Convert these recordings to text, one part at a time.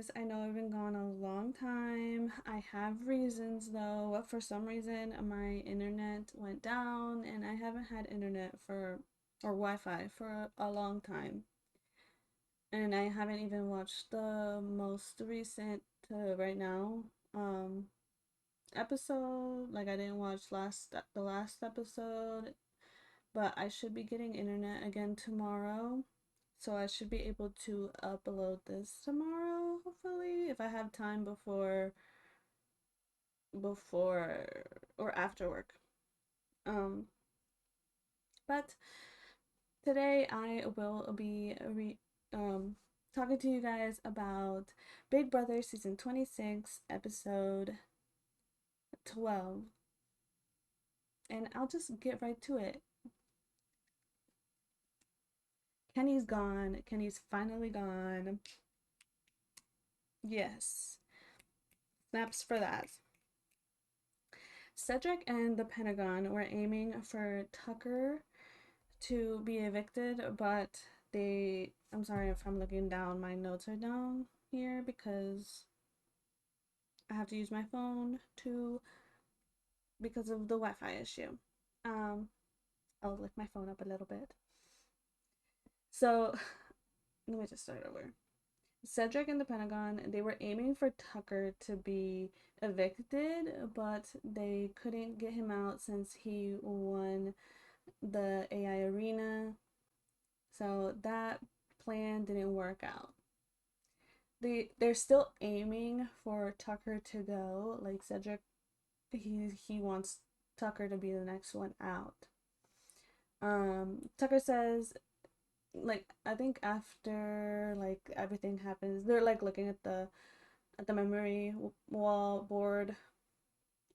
guys. I know I've been gone a long time. I have reasons though. For some reason, my internet went down and I haven't had internet or Wi-Fi for a long time. And I haven't even watched the most recent right now um episode. Like I didn't watch the last episode, but I should be getting internet again tomorrow. So I should be able to upload this tomorrow, hopefully, if I have time before or after work. Um, but today I will be talking to you guys about Big Brother season 26, episode 12. And I'll just get right to it. Kenny's gone. Kenny's finally gone. Yes. Snaps for that. Cedric and the Pentagon were aiming for Tucker to be evicted, but I'm sorry if I'm looking down, my notes are down here because I have to use my phone to because of the Wi-Fi issue. Um, I'll lift my phone up a little bit. So let me just start over. Cedric and the Pentagon, they were aiming for Tucker to be evicted, but they couldn't get him out since he won the AI arena. So that plan didn't work out. They're still aiming for Tucker to go. Like Cedric, he wants Tucker to be the next one out. Tucker says, like, I think after like everything happens, they're like looking at the memory wall board,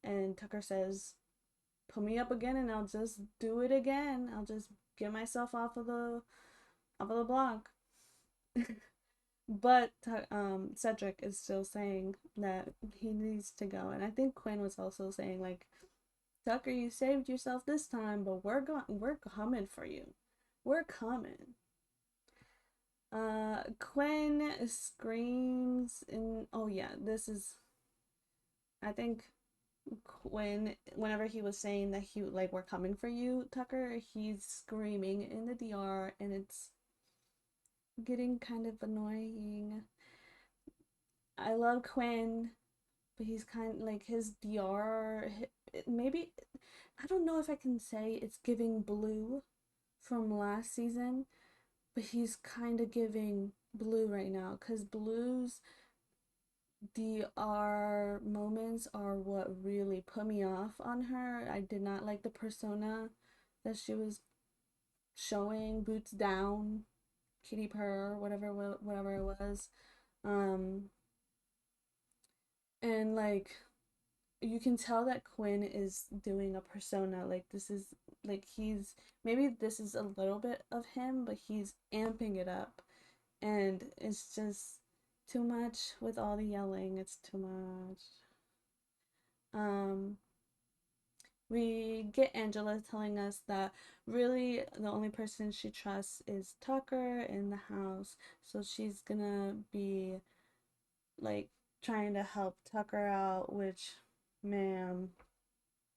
and Tucker says, "Put me up again, and I'll just do it again. I'll just get myself off of the block." But Cedric is still saying that he needs to go, and I think Quinn was also saying like, Tucker, you saved yourself this time, but we're coming for you. We're coming. Quinn screams and oh yeah, this is I think Quinn whenever he was saying that he like we're coming for you, Tucker, he's screaming in the DR and it's getting kind of annoying. I love Quinn, but he's kind of like his DR maybe I don't know if I can say it's giving Blue from last season, but he's kind of giving Blue right now because Blue's DR moments are what really put me off on her. I did not like the persona that she was showing, boots down, kitty purr, whatever it was. Um and like you can tell that Quinn is doing a persona. Like this is like he's maybe this is a little bit of him, but he's amping it up, and it's just too much with all the yelling. It's too much. Um, we get Angela telling us that really the only person she trusts is Tucker in the house, so she's gonna be like trying to help Tucker out, which, ma'am,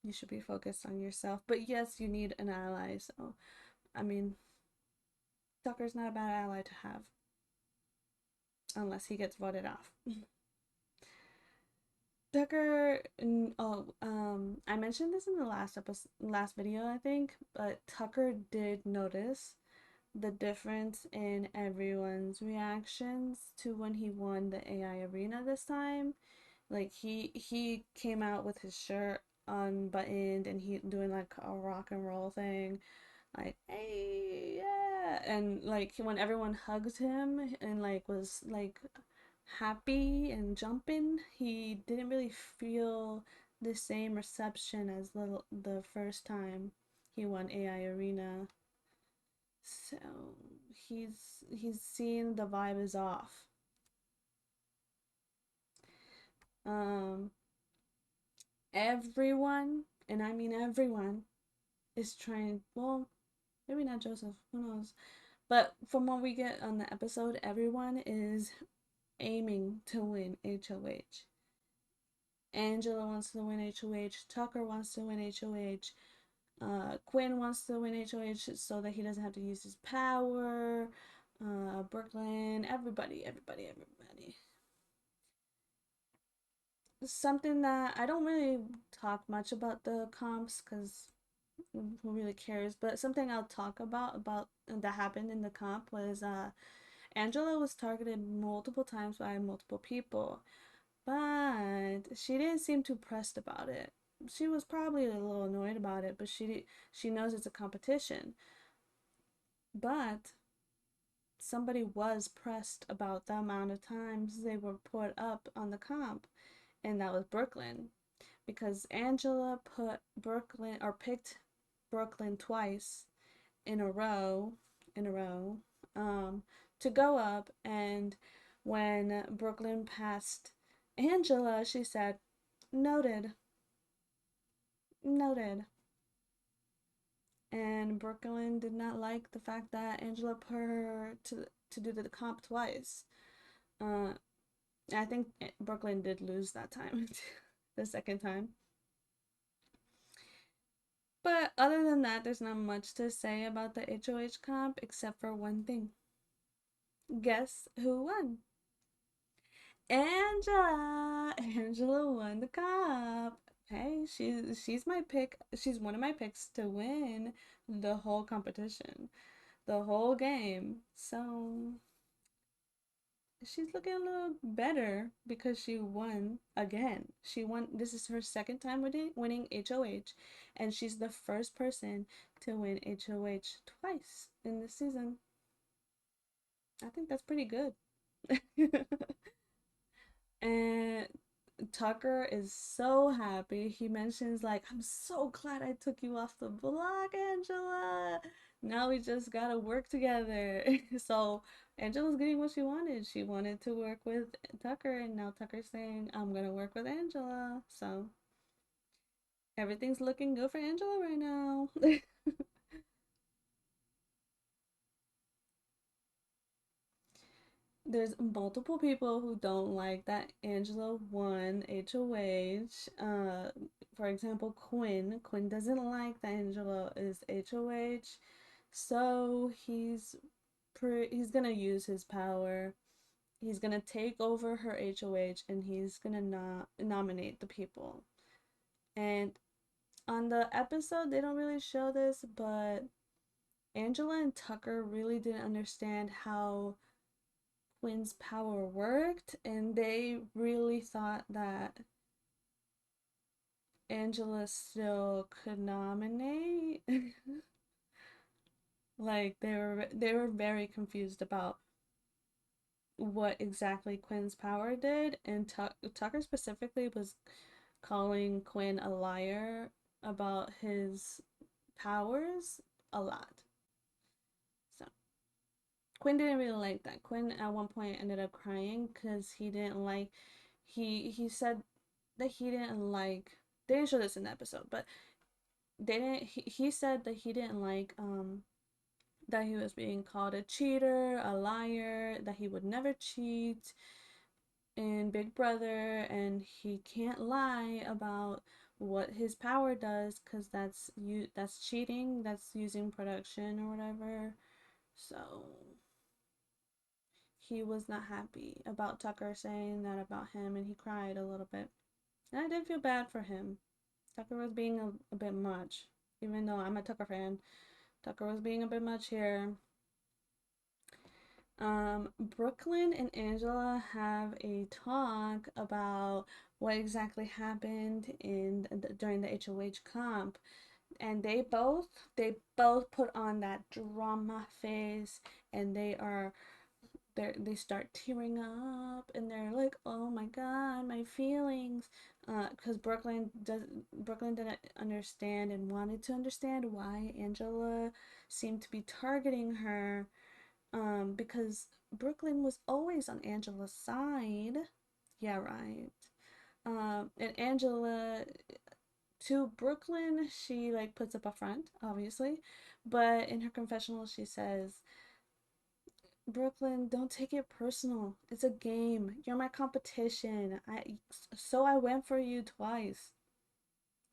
you should be focused on yourself. But yes, you need an ally. So, I mean, Tucker's not a bad ally to have unless he gets voted off. Tucker, I mentioned this in the last video, I think, but Tucker did notice the difference in everyone's reactions to when he won the AI arena this time. Like he came out with his shirt unbuttoned and he doing like a rock and roll thing, like hey yeah, and like when everyone hugged him and like was like happy and jumping, he didn't really feel the same reception as the first time he won AI arena. So he's seeing the vibe is off. um Everyone, and I mean everyone, is trying, well, maybe not Joseph, who knows, but from what we get on the episode, everyone is aiming to win HOH. Angela wants to win HOH. Tucker wants to win HOH. Quinn wants to win HOH so that he doesn't have to use his power. Brooklyn, everybody. Something that I don't really talk much about the comps because who really cares? But something I'll talk about that happened in the comp was Angela was targeted multiple times by multiple people, but she didn't seem too pressed about it. She was probably a little annoyed about it, but she knows it's a competition. But somebody was pressed about the amount of times they were put up on the comp, and that was Brooklyn. Because Angela put Brooklyn or picked Brooklyn twice in a row, in a row, um, to go up. And when Brooklyn passed Angela, she said, "Noted, noted." And Brooklyn did not like the fact that Angela put her to do the comp twice. Uh, I think Brooklyn did lose that time, the second time. But other than that, there's not much to say about the HOH comp except for one thing. Guess who won? Angela. Angela won the comp. Hey, she's my pick. She's one of my picks to win the whole competition, the whole game. So she's looking a little better because she won again. She won. This is her second time winning HOH, and she's the first person to win HOH twice in this season. I think that's pretty good. And Tucker is so happy. He mentions like, "I'm so glad I took you off the block, Angela. Now we just gotta work together." So Angela's getting what she wanted. She wanted to work with Tucker, and now Tucker's saying, "I'm gonna work with Angela." So everything's looking good for Angela right now. There's multiple people who don't like that Angela won HOH. For example, Quinn. Quinn doesn't like that Angela is HOH, so he's gonna use his power. He's gonna take over her HOH, and he's gonna nominate the people. And on the episode, they don't really show this, but Angela and Tucker really didn't understand how Quinn's power worked, and they really thought that Angela still could nominate. Like they were very confused about what exactly Quinn's power did, and Tucker specifically was calling Quinn a liar about his powers a lot. So Quinn didn't really like that. Quinn at one point ended up crying because he didn't like he said that he didn't like they didn't show this in the episode, but they didn't he said that he didn't like that he was being called a cheater, a liar, that he would never cheat in Big Brother, and he can't lie about what his power does because that's cheating, that's using production or whatever. So he was not happy about Tucker saying that about him, and he cried a little bit. And I did feel bad for him. Tucker was being a bit much, even though I'm a Tucker fan. Tucker was being a bit much here. Brooklyn and Angela have a talk about what exactly happened during the HOH comp, and they both put on that drama face, and they start tearing up, and they're like, "Oh my god, my feelings," because Brooklyn didn't understand and wanted to understand why Angela seemed to be targeting her, because Brooklyn was always on Angela's side. Yeah, right. And Angela to Brooklyn, she like puts up a front, obviously, but in her confessional, she says Brooklyn, don't take it personal. It's a game. You're my competition. I went for you twice.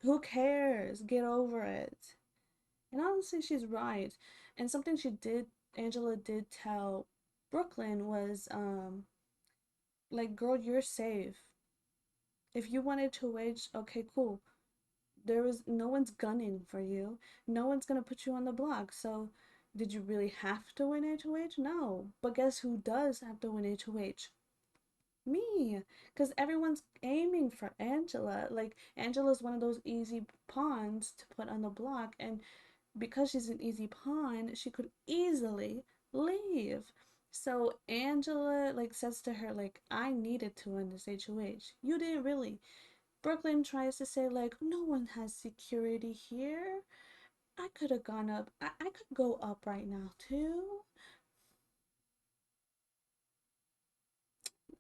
Who cares? Get over it. And honestly, she's right. And something Angela did tell Brooklyn was, like, girl, you're safe. If you wanted to wage, okay, cool. There was no one's gunning for you. No one's gonna put you on the block. So, did you really have to win HOH? No. But guess who does have to win HOH? Me. Because everyone's aiming for Angela. Like, Angela's one of those easy pawns to put on the block, and because she's an easy pawn, she could easily leave. So Angela like says to her like, I needed to win this HOH. You didn't really. Brooklyn tries to say like, no one has security here. I could have gone up. I could go up right now too.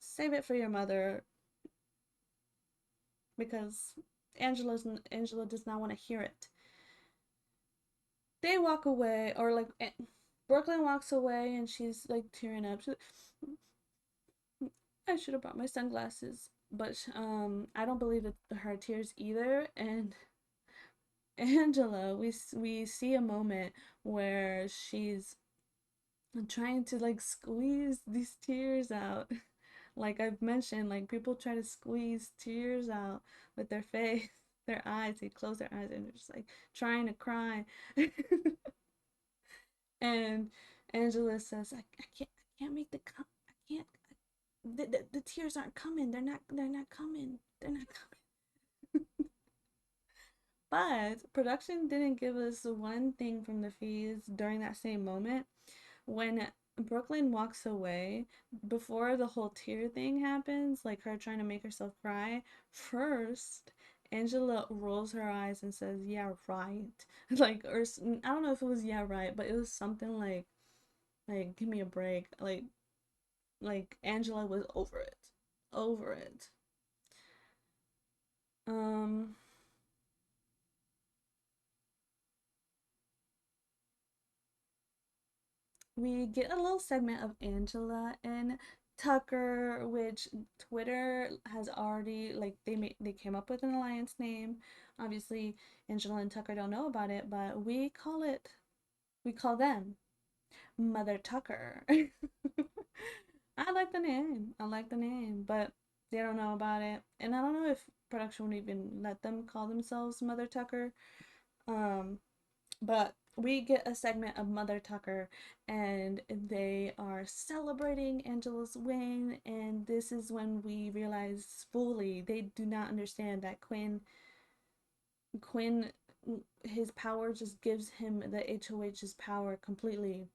Save it for your mother because Angela does not want to hear it. They walk away, or like Brooklyn walks away, and she's like tearing up. She's like, I should have brought my sunglasses, but I don't believe that her tears either. And Angela, we see a moment where she's trying to like squeeze these tears out. Like I've mentioned, like people try to squeeze tears out with their face, their eyes. They close their eyes and they're just like trying to cry. And Angela says, I can't make I can't. The tears aren't coming. They're not coming. They're not coming. But production didn't give us one thing from the fees during that same moment when Brooklyn walks away before the whole tear thing happens, like her trying to make herself cry. First, Angela rolls her eyes and says, "Yeah, right." Like, or I don't know if it was "Yeah, right," but it was something like give me a break. Like Angela was over it, over it. Um, we get a little segment of Angela and Tucker, which Twitter has already like they came up with an alliance name. Obviously, Angela and Tucker don't know about it, but we call them Mother Tucker. I like the name. I like the name, but they don't know about it, and I don't know if production would even let them call themselves Mother Tucker. Um, But we get a segment of Mother Tucker, and they are celebrating Angela's win. And this is when we realize fully they do not understand that Quinn, his power just gives him the HOH's power completely,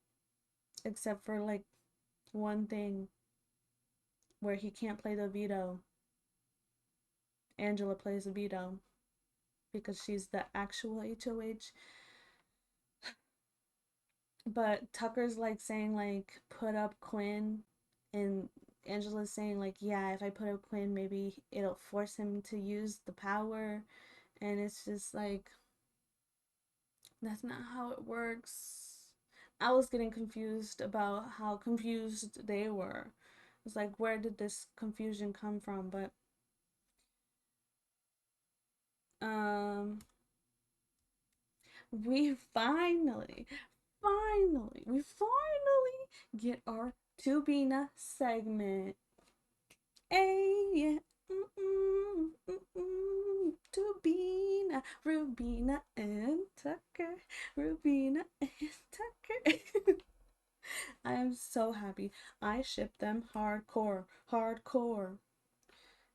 except for like one thing where he can't play the veto. Angela plays the veto because she's the actual HOH. But Tucker's like saying like put up Quinn, and Angela's saying like yeah, if I put up Quinn maybe it'll force him to use the power, and it's just like that's not how it works. I was getting confused about how confused they were. It's like where did this confusion come from? But um we finally get our Tubina segment. Hey, yeah. Tubina, Rubina, and Tucker. Rubina and Tucker. I am so happy. I ship them hardcore, hardcore.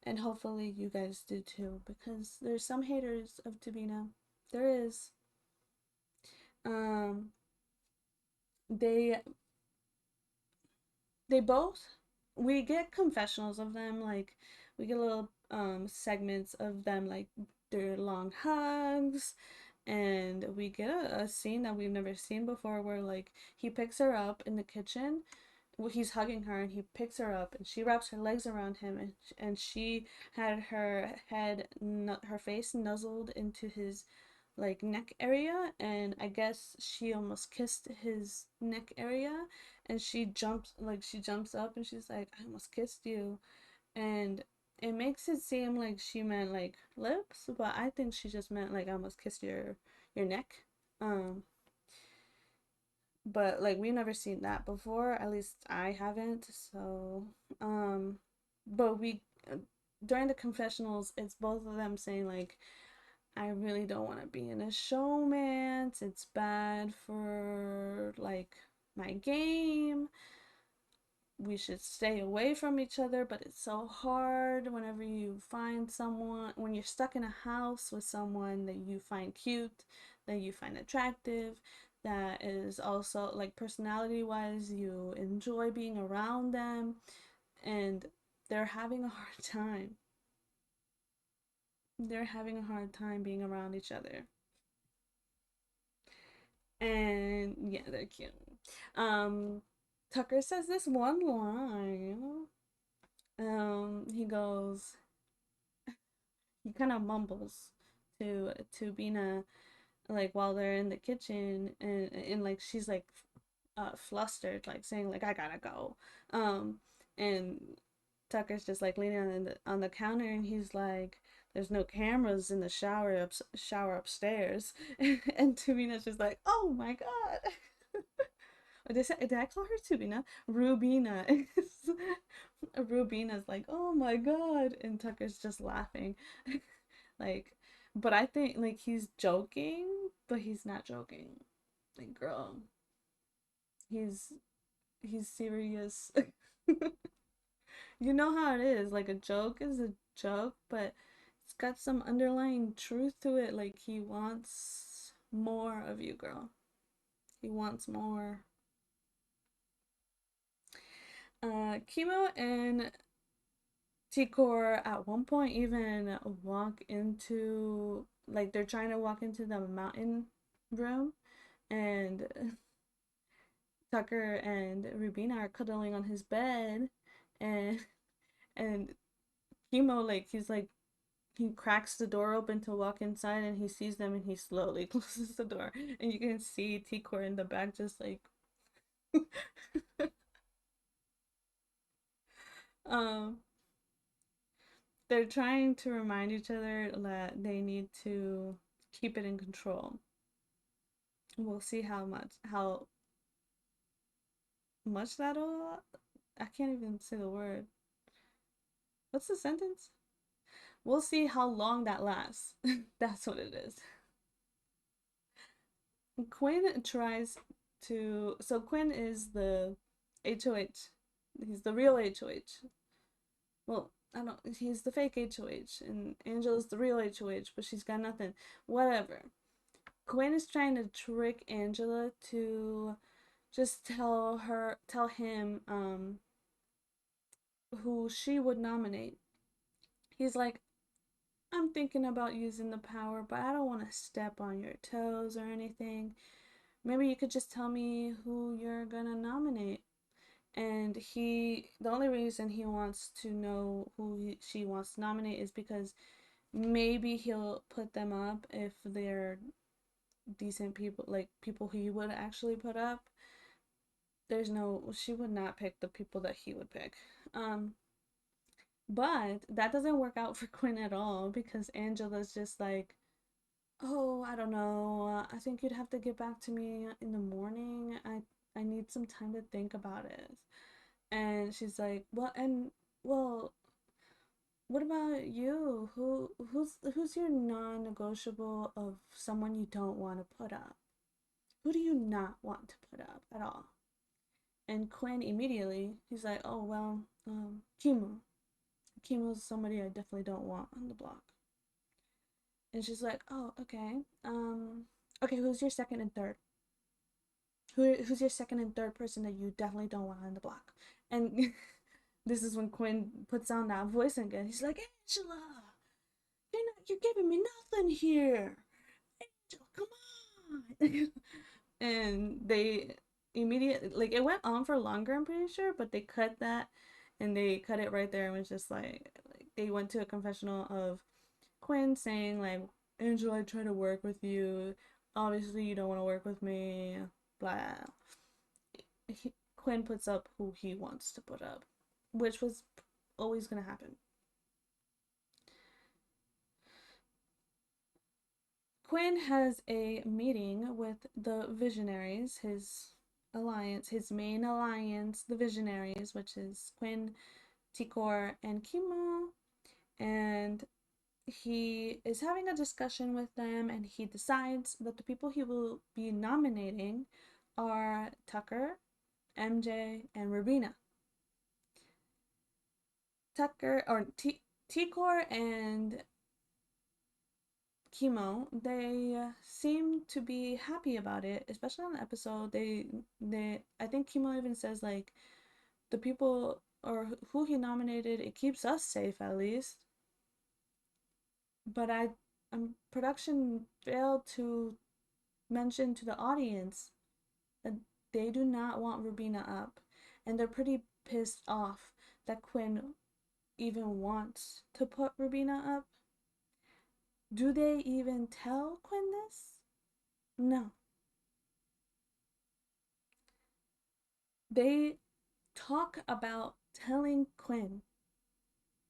And hopefully you guys do too, because there's some haters of Tubina. There is. Um, they they both we get confessionals of them, like we get little segments of them like their long hugs, and we get a scene that we've never seen before where like he picks her up in the kitchen. Well, he's hugging her and he picks her up and she wraps her legs around him, and she had her face nuzzled into his like neck area, and I guess she almost kissed his neck area, and she jumps up and she's like, I almost kissed you. And it makes it seem like she meant like lips, but I think she just meant like I almost kissed your neck. um but like we've never seen that before, at least I haven't. So um but we during the confessionals, it's both of them saying like, I really don't want to be in a showmance. It's bad for like my game. We should stay away from each other, but it's so hard whenever you find someone, when you're stuck in a house with someone that you find cute, that you find attractive, that is also like personality wise, you enjoy being around them, and they're having a hard time. They're having a hard time being around each other. And yeah, they're cute. Um, Tucker says this one line. He goes, he kind of mumbles to Bina, like while they're in the kitchen, and like she's like flustered, like saying like I gotta go. And Tucker's just like leaning on the counter, and he's like, "There's no cameras in the shower upstairs." And Tumina's just like, "Oh my god." Did I call her Tubina? Rubina. Rubina's like, oh my god. And Tucker's just laughing. Like, but I think like he's joking, but he's not joking. Like, girl, he's he's serious. You know how it is. Like a joke is a joke, but it's got some underlying truth to it. Like he wants more of you, girl. He wants more. Chemo and Tikor at one point even walk into, like they're trying to walk into the mountain room, and Tucker and Rubina are cuddling on his bed, and and Chemo like he's like he cracks the door open to walk inside, and he sees them and he slowly closes the door, and you can see Tikor in the back just like um they're trying to remind each other that they need to keep it in control. We'll see how much that'll. I can't even say the word. What's the sentence? We'll see how long that lasts. That's what it is. Quinn tries to. So Quinn is the HOH. He's the real HOH. Well, I don't. He's the fake HOH, and Angela's the real HOH, but she's got nothing. Whatever. Quinn is trying to trick Angela to just tell him who she would nominate. He's like, I'm thinking about using the power, but I don't want to step on your toes or anything. Maybe you could just tell me who you're gonna nominate. And the only reason he wants to know she wants to nominate is because maybe he'll put them up if they're decent people, like people who he would actually put up. She would not pick the people that he would pick. Um, but that doesn't work out for Quinn at all because Angela's just like, oh, I don't know. I think you'd have to get back to me in the morning. I need some time to think about it. And she's like, well, what about you? Who's your non-negotiable of someone you don't want to put up? Who do you not want to put up at all? And Quinn immediately, he's like, oh well, Kimu. Kimu's somebody I definitely don't want on the block. And she's like, oh, okay. Okay, who's your second and third? Who's your second and third person that you definitely don't want on the block? And this is when Quinn puts on that voice again. He's like, Angela, you're giving me nothing here. Angela, come on. And they immediately, like, it went on for longer, I'm pretty sure, but they cut that, and they cut it right there, and was just like they went to a confessional of Quinn saying like Angela, I try to work with you. Obviously, you don't want to work with me. Blah. Quinn puts up who he wants to put up, which was always going to happen. Quinn has a meeting with the Visionaries, his alliance, his main alliance, the Visionaries, which is Quinn, Tikor, and Kimo. And he is having a discussion with them, and he decides that the people he will be nominating are Tucker, MJ, and Rubina. Tucker or Tikor and Kimo, they seem to be happy about it, especially on the episode. They I think Kimo even says like the people or who he nominated, it keeps us safe at least. But production failed to mention to the audience that they do not want Rubina up, and they're pretty pissed off that Quinn even wants to put Rubina up. Do they even tell Quinn this? No. They talk about telling Quinn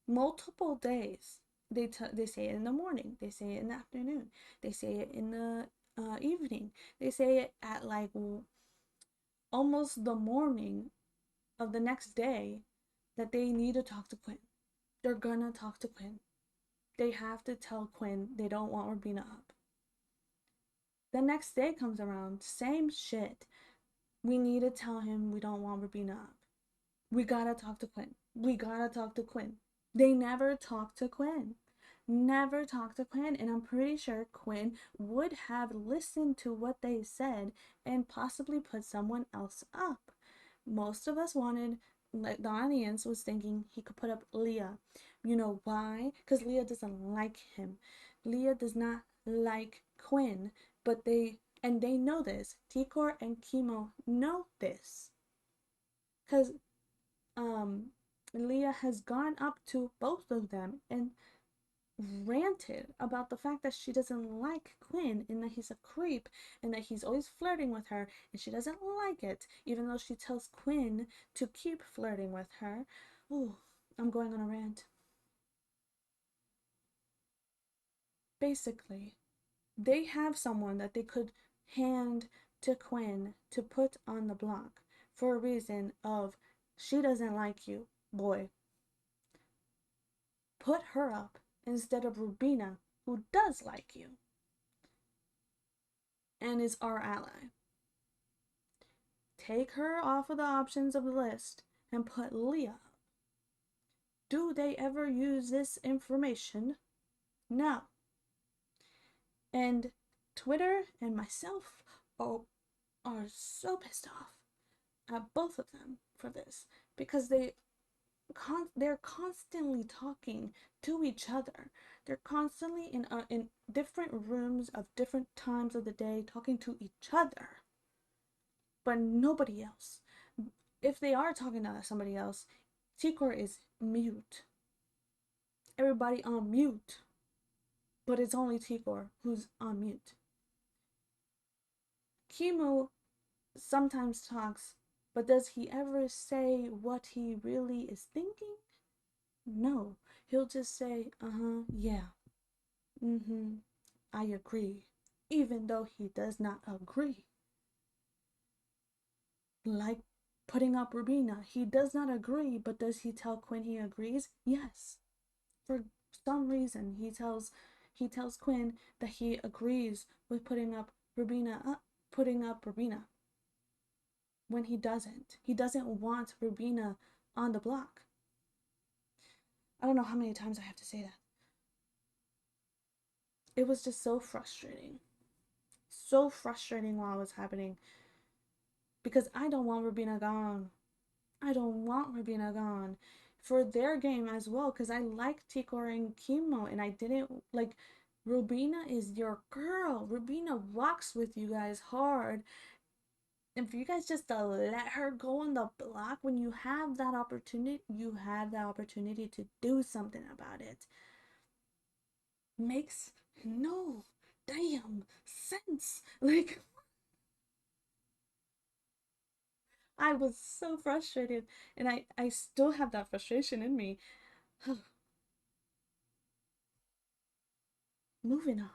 multiple days. They say it in the morning. They say it in the afternoon. They say it in the evening. They say it at like almost the morning of the next day that they need to talk to Quinn. They're gonna talk to Quinn. They have to tell Quinn they don't want Rubina up. The next day comes around, same shit. We need to tell him we don't want Rubina up. We gotta talk to Quinn. We gotta talk to Quinn. They never talk to Quinn. Never talk to Quinn. And I'm pretty sure Quinn would have listened to what they said and possibly put someone else up. Most of us wanted, like the audience was thinking he could put up Leah. You know why? Because Leah doesn't like him. Leah does not like Quinn, but they know this. Tikor and Kimo know this. Because Leah has gone up to both of them and ranted about the fact that she doesn't like Quinn and that he's a creep and that he's always flirting with her and she doesn't like it, even though she tells Quinn to keep flirting with her. Ooh, I'm going on a rant. Basically, they have someone that they could hand to Quinn to put on the block for a reason of she doesn't like you, boy. Put her up instead of Rubina, who does like you and is our ally. Take her off of the options of the list and put Leah up. Do they ever use this information? No. And Twitter and myself are so pissed off at both of them for this because they're constantly talking to each other. They're constantly in different rooms of different times of the day talking to each other, but nobody else. If they are talking to somebody else, Tikor is mute. Everybody on mute, but it's only Tikor who's on mute. Kimo sometimes talks, but does he ever say what he really is thinking? No, he'll just say, yeah, I agree, even though he does not agree. Like putting up Rubina, he does not agree, but does he tell Quinn he agrees? Yes. For some reason, he tells Quinn that he agrees with putting up Rubina when he doesn't. He doesn't want Rubina on the block. I don't know how many times I have to say that. It was just so frustrating. So frustrating while it was happening. Because I don't want Rubina gone. I don't want Rubina gone. For their game as well, because I like Tikor and Kimo, and I didn't like Rubina is your girl. Rubina rocks with you guys hard. And for you guys just to let her go on the block when you have that opportunity, you have the opportunity to do something about it. makes no damn sense. Like, I was so frustrated, and I still have that frustration in me. Moving on,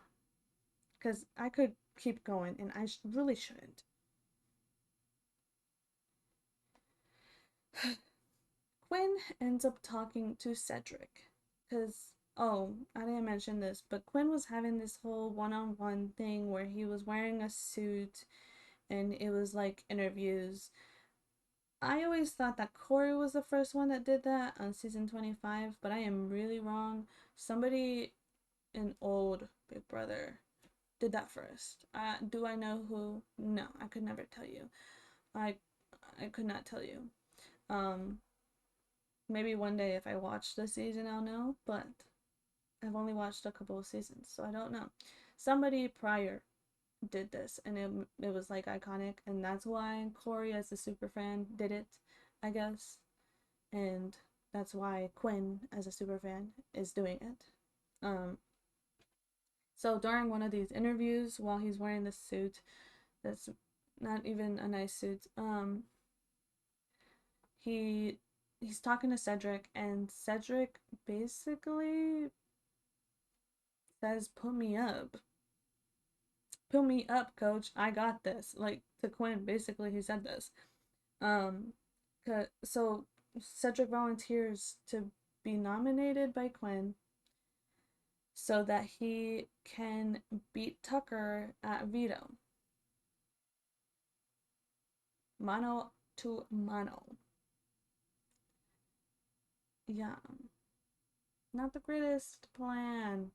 because I could keep going, and I really shouldn't. Quinn ends up talking to Cedric, because, oh, I didn't mention this, but Quinn was having this whole one-on-one thing where he was wearing a suit, and it was like interviews. I always thought that Corey was the first one that did that on season 25, but I am really wrong. Somebody in old Big Brother did that first. Do I know who? No, I could never tell you. I I could not tell you. Um, Maybe one day if I watch the season I'll know, but I've only watched a couple of seasons, so I don't know. Somebody prior did this, and it was like iconic, and that's why Corey as a super fan did it, I guess, and that's why Quinn as a super fan is doing it. Um, so during one of these interviews, while he's wearing this suit, that's not even a nice suit, he he's talking to Cedric, and Cedric basically says, put me up, coach, I got this." Like, to Quinn, basically he said this. Um, so Cedric volunteers to be nominated by Quinn so that he can beat Tucker at veto, mano to mano. Yeah, not the greatest plan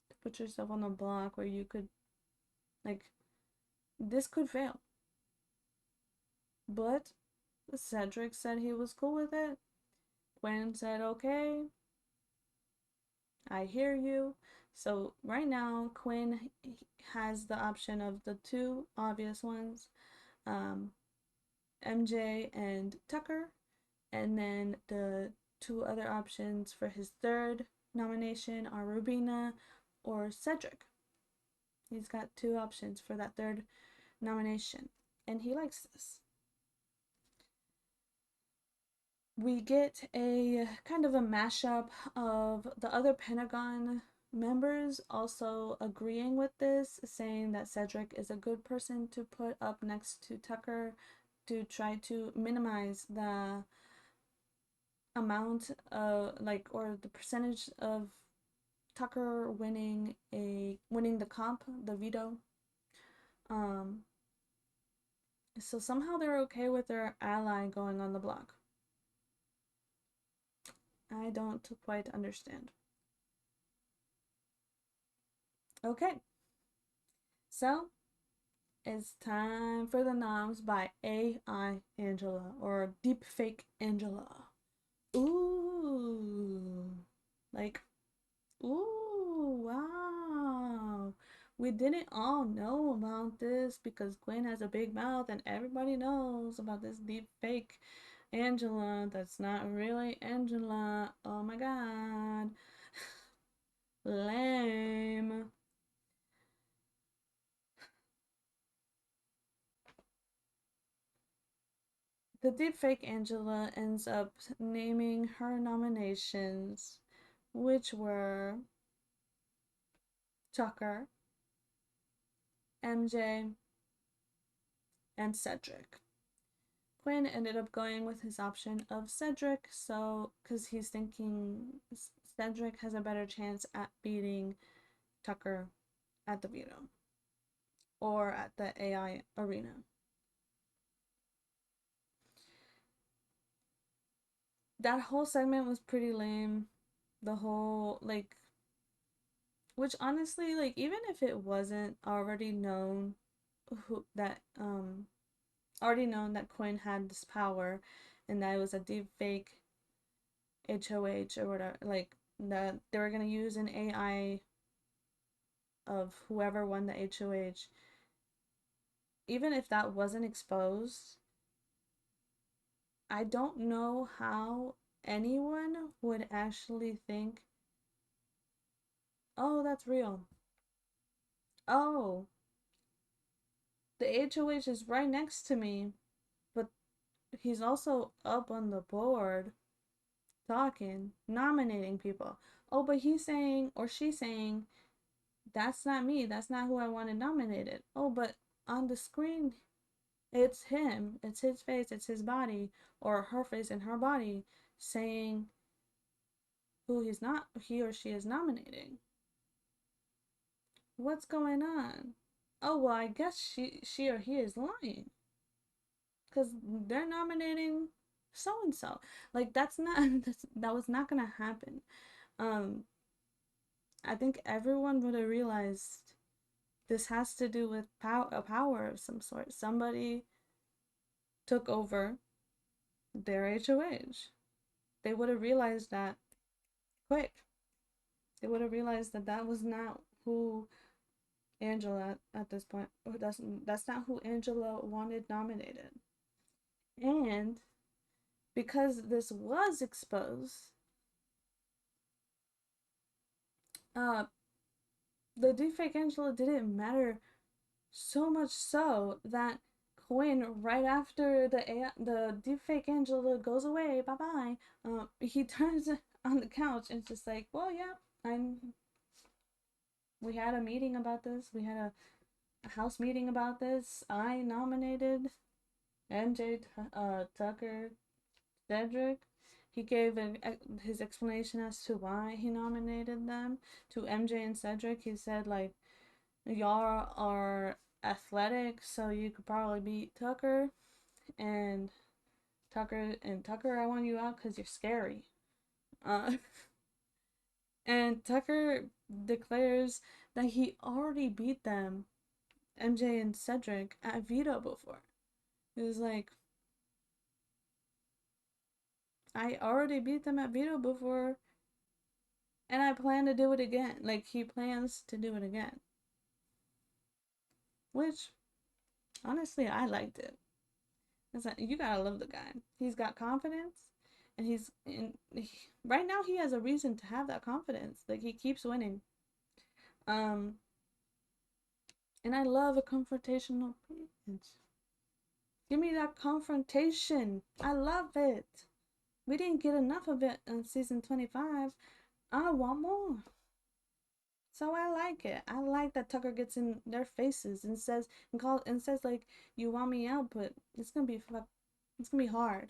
to put yourself on the block where you could, like, this could fail. But Cedric said he was cool with it. Quinn said, okay, I hear you. So right now, Quinn has the option of the two obvious ones, um, MJ and Tucker, and then the two other options for his third nomination are Rubina or Cedric. He's got two options for that third nomination, and he likes this. We get a kind of a mashup of the other Pentagon members also agreeing with this, saying that Cedric is a good person to put up next to Tucker to try to minimize the amount like, or the percentage of Tucker winning the comp, the veto. Um so somehow they're okay with their ally going on the block. I don't quite understand. Okay, so it's time for the noms by AI Angela or Deepfake Angela. Ooh, like, ooh, wow. We didn't all know about this because Quinn has a big mouth and everybody knows about this deep fake Angela that's not really Angela. Oh my god. Lame. The deepfake Angela ends up naming her nominations, which were Tucker, MJ, and Cedric. Quinn ended up going with his option of Cedric, so because he's thinking Cedric has a better chance at beating Tucker at the veto or at the AI arena. That whole segment was pretty lame. The whole, like, which honestly, like, even if it wasn't already known who that already known that Quinn had this power and that it was a deep fake HOH or whatever, like that they were gonna use an AI of whoever won the HOH, even if that wasn't exposed, I don't know how anyone would actually think Oh, that's real. Oh, the HOH is right next to me, but he's also up on the board talking, nominating people. Oh, but he's saying, or she's saying, that's not me. That's not who I wanted nominated. Oh, but on the screen, it's him. It's his face. It's his body, or her face and her body saying who he or she is nominating. What's going on? Oh, well, I guess she or he is lying because they're nominating so and so. Like that's not that was not gonna happen. Um, I think everyone would have realized this has to do with a power of some sort. Somebody took over their HOH. They would have realized that quick. They would have realized that that was not who Angela at this point. Or that's not who Angela wanted nominated. And because this was exposed, uh, the deepfake Angela didn't matter so much so that Quinn, right after the deepfake Angela goes away, bye bye, he turns on the couch and just like, well, yeah, I'm. We had a meeting about this. We had a house meeting about this. I nominated MJ, Tucker, Cedric. He gave his explanation as to why he nominated them to MJ and Cedric. He said like, y'all are athletic, so you could probably beat Tucker, and Tucker, I want you out because you're scary. Uh, and Tucker declares that he already beat them, MJ and Cedric, at veto before. He was like, I already beat them at veto before, and I plan to do it again. Like he plans to do it again, which honestly I liked it. It's like, you gotta love the guy. He's got confidence, and right now he has a reason to have that confidence. Like he keeps winning. Um, and I love a confrontational bitch. Give me that confrontation. I love it. We didn't get enough of it in season 25. I want more. So I like it. I like that Tucker gets in their faces and says like, you want me out, but it's gonna be hard.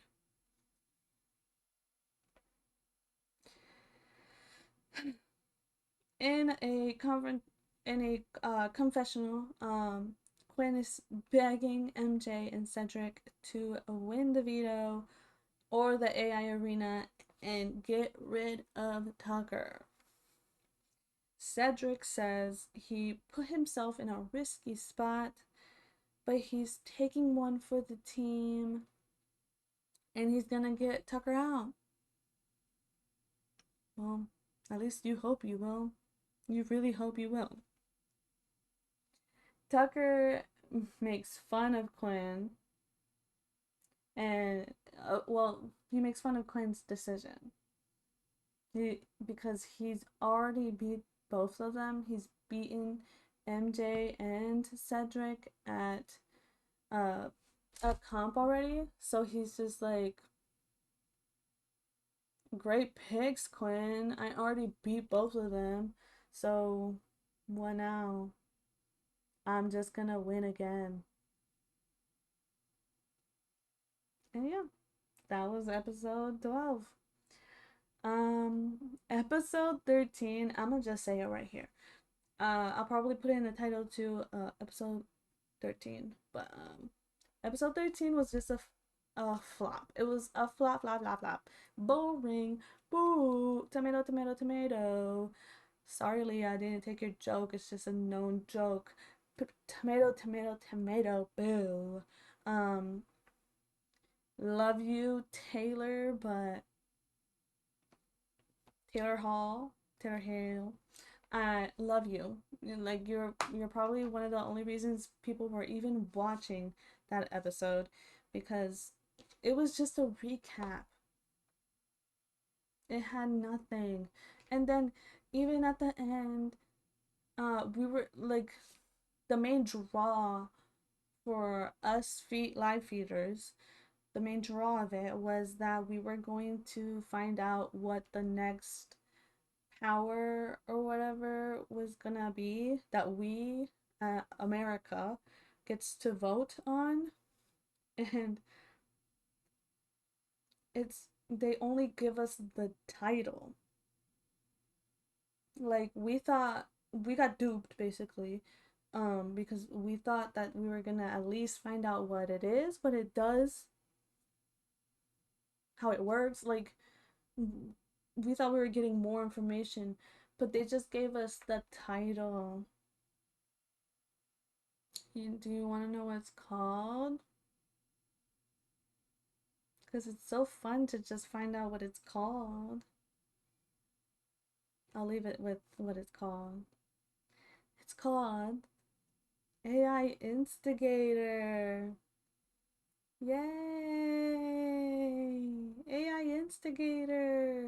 In a conference, in a confessional, Quinn is begging MJ and Cedric to win the veto or the AI arena and get rid of Tucker. Cedric says he put himself in a risky spot, but he's taking one for the team and he's gonna get Tucker out. Well, at least you hope you will. You really hope you will. Tucker makes fun of Quinn, and well, he makes fun of Quinn's decision. Because he's already beat both of them. He's beaten MJ and Cedric at uh, a comp already. So he's just like, great picks, Quinn. I already beat both of them. So what now? I'm just gonna win again. And yeah, that was episode 12. Episode 13, I'm gonna just say it right here. I'll probably put it in the title to episode 13, but episode 13 was just a flop. It was a flop, flop, flop, flop. Boring. Boo. Tomato, tomato, tomato. Sorry, Leah, I didn't take your joke. It's just a known joke. Tomato, tomato, tomato. Boo. Um, love you, Taylor, but Taylor Hall, Taylor Hale. I love you. Like you're probably one of the only reasons people were even watching that episode because it was just a recap. It had nothing. And then even at the end, we were like the main draw for us feed live feeders. The main draw of it was that we were going to find out what the next power or whatever was gonna be that we, America, gets to vote on, and it's they only give us the title. Like we thought we got duped basically, because we thought that we were gonna at least find out what it is, what it does, how it works. Like we thought we were getting more information, but they just gave us the title. Do you want to know what it's called? Because it's so fun to just find out what it's called. I'll leave it with what it's called. It's called AI Instigator. Yay! AI Instigator.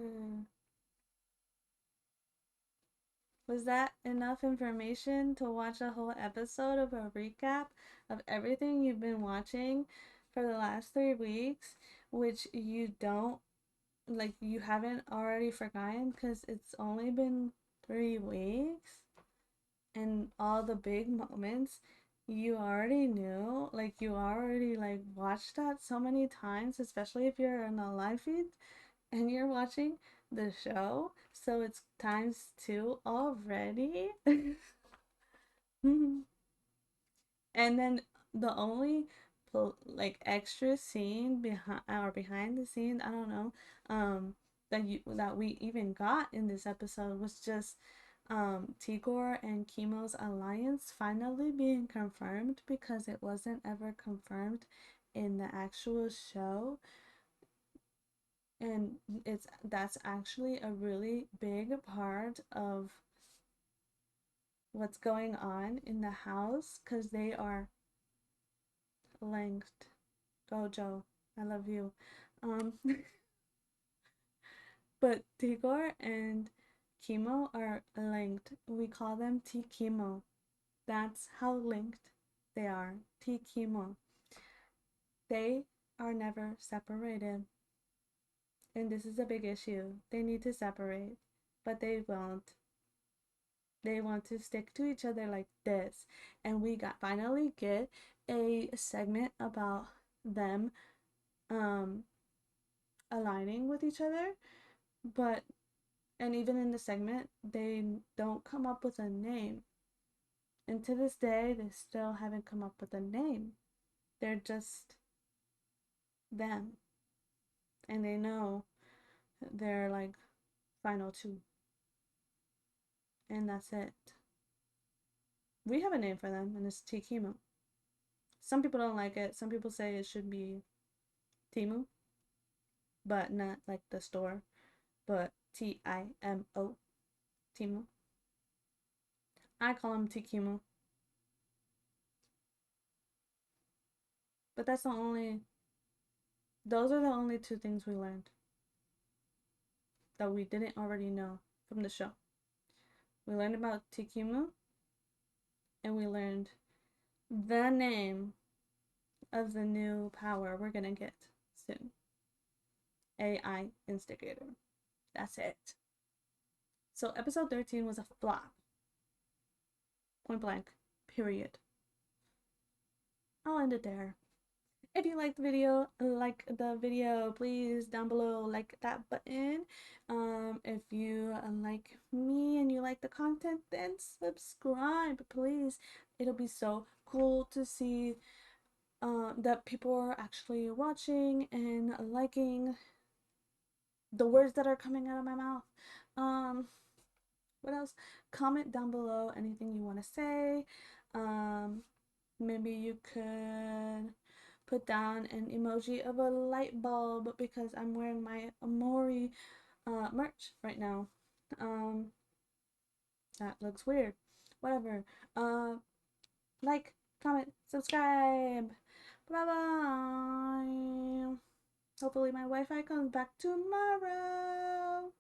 Was that enough information to watch a whole episode of a recap of everything you've been watching for the last 3 weeks, which you don't like, you haven't already forgotten because it's only been 3 weeks, and all the big moments you already knew, like you already like watched that so many times, especially if you're in a live feed and you're watching the show, so it's times two already. And then the only like extra scene behind or behind the scenes, I don't know, that we even got in this episode was just Tigor and Chemo's alliance finally being confirmed, because it wasn't ever confirmed in the actual show. And that's actually a really big part of what's going on in the house, because they are linked. Gojo, I love you. Um, but Tigor and Chemo are linked. We call them T Chemo. That's how linked they are. T Chemo. They are never separated. And this is a big issue. They need to separate, but they won't. They want to stick to each other like this. And we got finally get a segment about them um aligning with each other, but and even in the segment they don't come up with a name. And to this day they still haven't come up with a name. They're just them. And they know they're like final two. And that's it. We have a name for them, and it's T Chemo. Some people don't like it. Some people say it should be Timu, but not like the store, but Timo. Timu. I call him Tikimu. But those are the only two things we learned that we didn't already know from the show. We learned about Tikimu, and we learned the name of the new power we're gonna get soon. AI Instigator. That's it. So episode 13 was a flop. Point blank. Period. I'll end it there. If you like the video, please down below like that button. If you like me and you like the content, then subscribe, please. It'll be so cool to see that people are actually watching and liking the words that are coming out of my mouth. Um, what else? Comment down below anything you want to say. Um, Maybe you could put down an emoji of a light bulb, because I'm wearing my Amori merch right now. Um, that looks weird. Whatever. Like, comment, subscribe. Bye bye. Hopefully my Wi-Fi comes back tomorrow.